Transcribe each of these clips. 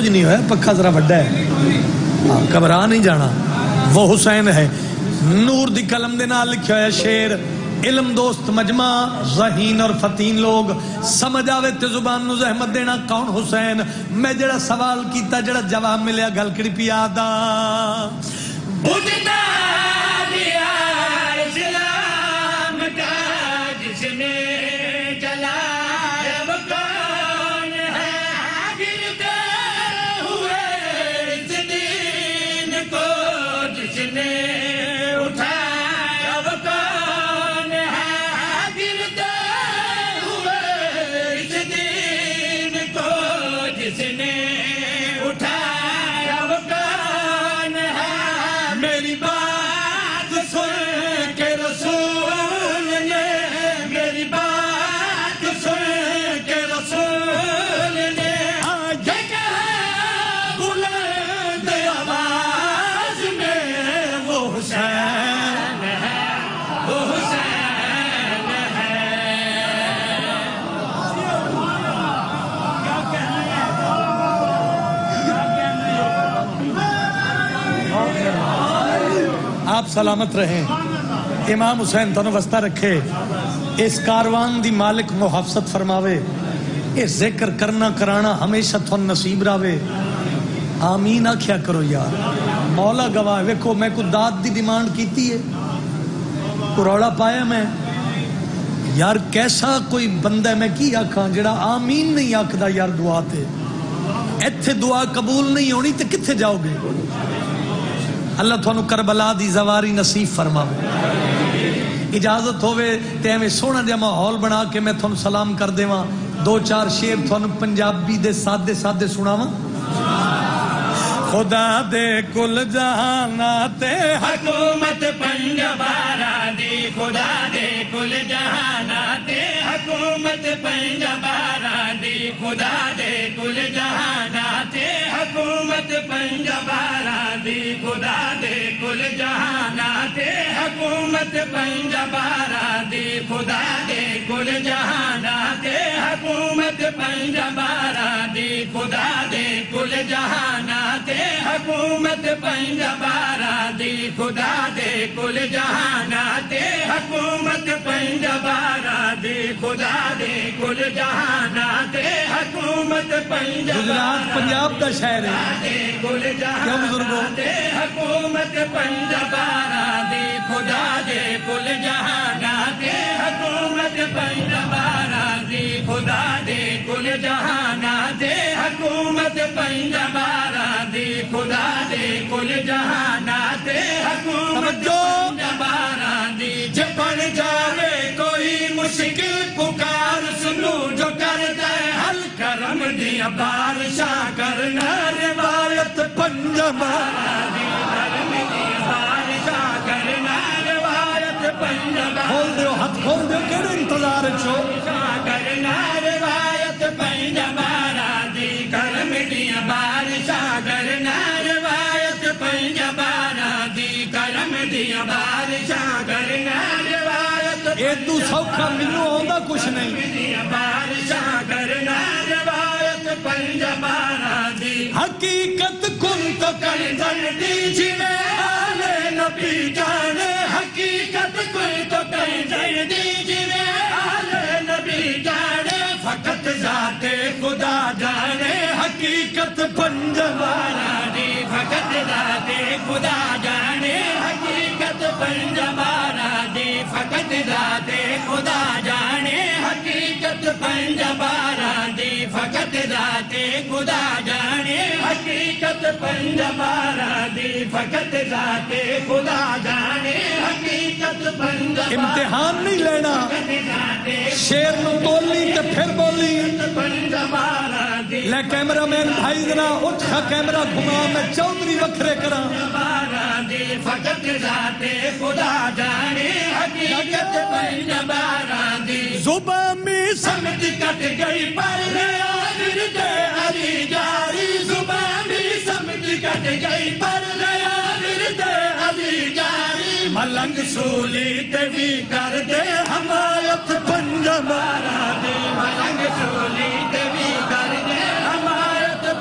کچھ نہیں ہوا، پکھا ذرا بڑا ہے، گھبرا نہیں جانا، وہ حسین ہے۔ نور دی قلم دے نال لکھیا ہے شعر، علم دوست مجمع ذہین اور فتین لوگ سمجھ آوے تے زبان نو زحمت دینا کون حسین۔ میں جڑا سوال کیتا جڑا جواب ملیا گل کڑی پیا دا بجھتا دیا اسلام کا جس نے جلایا وہ کون ہے، گرتے ہوئے اس دین کو جس نے اٹھایا وہ کون ہے، گرتے ہوئے اس دین کو جس نے اٹھایا وہ کون ہے۔ میری بات سن کے رسول نے، میری بات سن کے رسول نے آج کہا بلند آواز میں وہ حسین ہے، وہ حسین ہے۔ آپ سلامت رہیں، امام حسین تنو وسطہ رکھے، اس کاروان دی مالک محافظت فرماوے، اس ذکر کرنا کرانا ہمیشہ تھن نصیب راوے۔ آمین آکھیا کرو یار، مولا گواہ ویکھو میں کو داد دی ڈیمانڈ کیتی ہے، کو روڑا پایا میں یار، کیسا کوئی بندہ ہے میں کی آکھاں جڑا آمین نہیں آکھدا یار دعا تے، ایتھے دعا قبول نہیں ہونی تے کتھے جاؤ گے؟ اللہ تھانو کربلا دی زواری نصیب فرماوے۔ اجازت ہوئے تے ہمیں سونا دیا ماحول بنا کے میں تھانو سلام کر دے وہاں، دو چار شعر تھانو پنجابی دے سادے سادے سنا وہاں۔ خدا دے کل جہاناتے حکومت پنجبارا دی، خدا دے کل جہاناتے حکومت پنجبارا دی، خدا دے کل جہاناتے حکومت پنجبارا دی، خدا دے کل جہاناتے حکومت پنجبارا دی، خدا دے کل جہاناتے حکومت پنجبارا دی، خدا دے کل جہاناتے حکومت پنجبارا دی، خدا دے کل جہاناتے حکومت پنجبارا دی، خدا دے کل جہاناتے حکومت گجرات پنجاب دا شہر ہے، کیا بزرگوں حکومت پنجبارا دی، خدا دے کل جہاناتے حکومت پنجبارا دی، خدا دے کل جہاناتے حکومت پنجبارا دی، خدا دے کل جہاناتے حکومت پنجبارا دی۔ جب بن جاوے کوئی مشکل پکار سنو جو کرتا ہے حل، کرم دیا بارشاں کرنا روایت پنجبارا دی، کرم دیا بارشاں کرنا روایت پنجبارا۔ کھول دیو ہاتھ کھول دیو، کیڑے انتظار چھو؟ کرنا روایت پنجبارا دی، کرم دیا بارشاں کرنا روایت پنجبارا دی، کرم دیا بارشاں کرنا روایت۔ اے تو سوکھا مینوں آندا کچھ نہیں، بارشاں کرنا روایت پنجبارا دی۔ حقیقت کن تو کر دن دی جویں آلے نبی جانے، حقیقت کن تو کر دن دی جویں آلے نبی جانے، فقط ذات خدا جانے حقیقت پنجبارا دی، فقط ذات خدا جانے حقیقت پنجبارا دی، فقط ذات خدا جانے حقیقت پنجبارا دی، فقط ذات خدا جانے حقیقت پنجبارا دی، فقط ذات خدا جانے حقیقت پنجبارا۔ امتحان نہیں لینا، شیر نو بولی تے پھر بولی، پنجبارا دی، لے کیمرہ مین بھائی ذرا اٹھ کھا کیمرہ گھما میں چودھری وکھرے کراں۔ پنجبارا دی، فقط ذات خدا جانے حقیقت پنجبارا دی۔ زباں میں سمجھ کٹ گئی پر ورد علی جاری، زباں بھی سمجھ کٹ گئی پر ورد علی جاری، ملنگ سولی تے بھی کر دے حمایت پنجبارا دی، ملنگ سولی تے بھی کر دے حمایت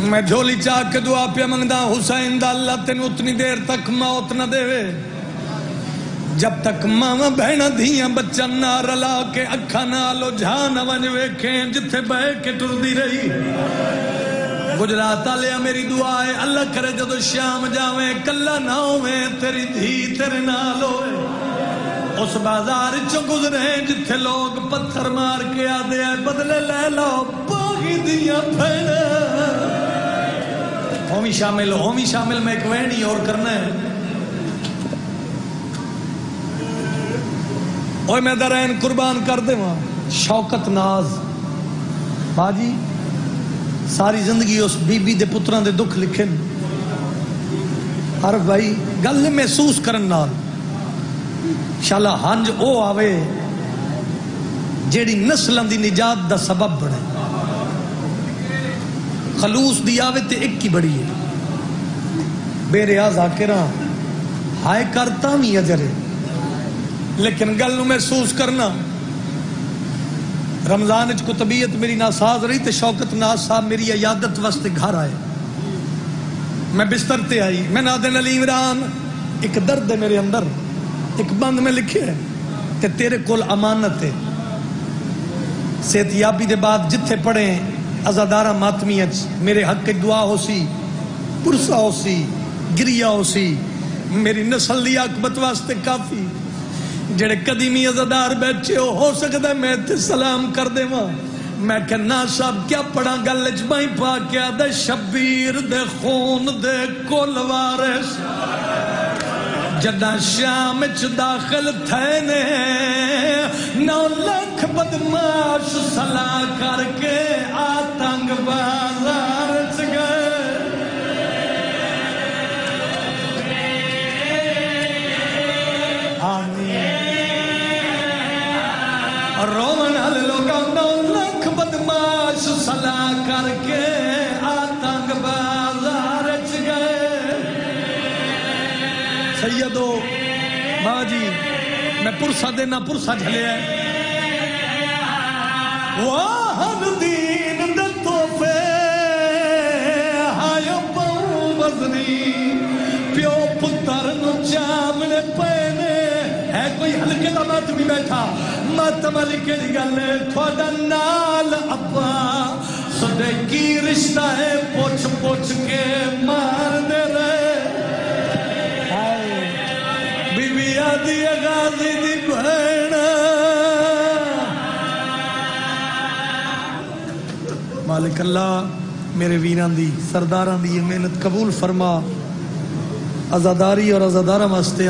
میں جھولی چاہ کے دعا پہ منگدا حسین دا اللہ تین اتنی دیر تک موت نہ دے جب تک ماں بہنا دھیاں بچن نہ رلا کے اکھا نالو جھان ون ویکھیں جتھے بہ کے ٹردی رہی گجرات آلیا میری دعا ہے اللہ کرے جدو شام جاویں کلا نہ ہوئیں تیری دھی تیرے نال ہوئے اس بازار چو گزریں جتھے لوگ پتھر مار کے آدھے آئے بدلے لے لو باغی دیاں پھیڑے ہومی شامل میں ایک وینی اور کرنا ہے اوہ میں درین قربان کر دے وہاں شوکت ناز باجی ساری زندگی اس بی بی دے پتران دے دکھ لکھن عرف بھائی گل محسوس کرن نال شالا ہنج او آوے جیڑی نسلان دی نجات دا سبب بڑھے خلوص دی آوے تے ایک کی بڑی ہے بے ریاض آکران ہائے کرتا نہیں اجرے لیکن گل محسوس کرنا رمضان کو طبیعت میری ناساز رہی تے شوکت ناز صاحب میری عیادت واسطے گھر آئے میں بستر تے آئی میں نادن علی عمران ایک درد ہے میرے اندر ایک بند میں لکھے ہے کہ تیرے کول امانت ہے صحتیابی دے بعد جتھے پڑھیں ازادارہ ماتمیت میرے حق دعا ہو سی پرسا ہو سی گریا ہو سی میری نسل دی عاقبت واسطے کافی جڑے قدیمی ازادار بیٹھے ہو سکتا ہے میں تے سلام کر دے ماں میں کہنا صاحب کیا پڑھا گل اجمائی پا کیا دے شبیر دے خون دے کل وارث جدہ شام چ داخل تھے نے 9 لاکھ بدماش سلا کر کے آتنگ بازار چ گئے رومن ہل لوگا 9 لاکھ بدماش سلا کر کے آتنگ بازار چ گئے سیدو باجی میں پرسا دینا پرسا جھلے ہے واہن دین دے توفے ہائے پاؤں وزنی پیو پتر نو چامنے پینے ہے کوئی ہلکے دا ماتمی بیٹھا ماتم علی کے گلے تھوڑا نال ابا سدے کی رشتہ ہے پوچھ پوچھ کے مار دے رہے بی بی آدھی غازی دی بہن مالک اللہ میرے ویران دی سرداران دی یہ محنت قبول فرما ازاداری اور ازادارہ واسطے